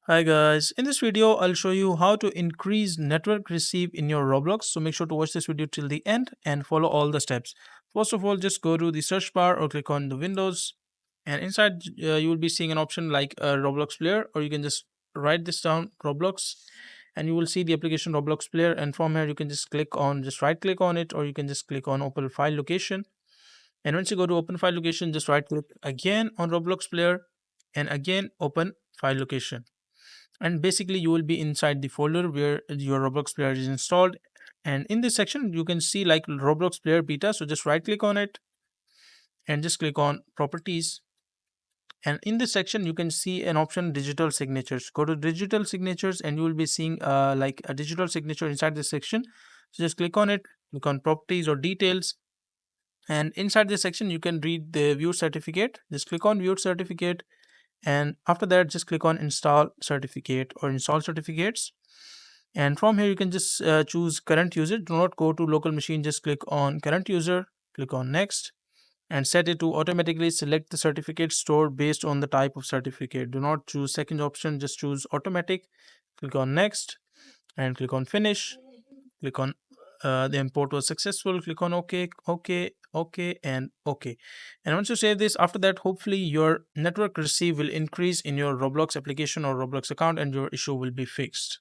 Hi guys, in this video I'll show you how to increase network receive in your Roblox. So make sure to watch this video till the end and follow all the steps. First of all, just go to the search bar or click on the Windows, and inside you will be seeing an option like a Roblox player, or you can just write this down Roblox, and you will see the application Roblox player, and from here you can just right click on it, or you can just click on open file location. And once you go to open file location, just right click again on Roblox player and again open file location, and basically you will be inside the folder where your Roblox player is installed. And in this section you can see like Roblox player beta, so just right click on it and just click on properties. And in this section you can see an option digital signatures. Go to digital signatures and you will be seeing like a digital signature inside this section. So just click on it, click on properties or details, and inside this section you can read the view certificate. Just click on view certificate, and after that just click on install certificate or install certificates. And from here you can just choose current user. Do not go to local machine, just click on current user, click on next, and set it to automatically select the certificate stored based on the type of certificate. Do not choose second option, just choose automatic. Click on next and click on finish. Click on the import was successful. Click on OK, OK, OK, and OK. And once you save this, after that, hopefully your network receive will increase in your Roblox application or Roblox account, and your issue will be fixed.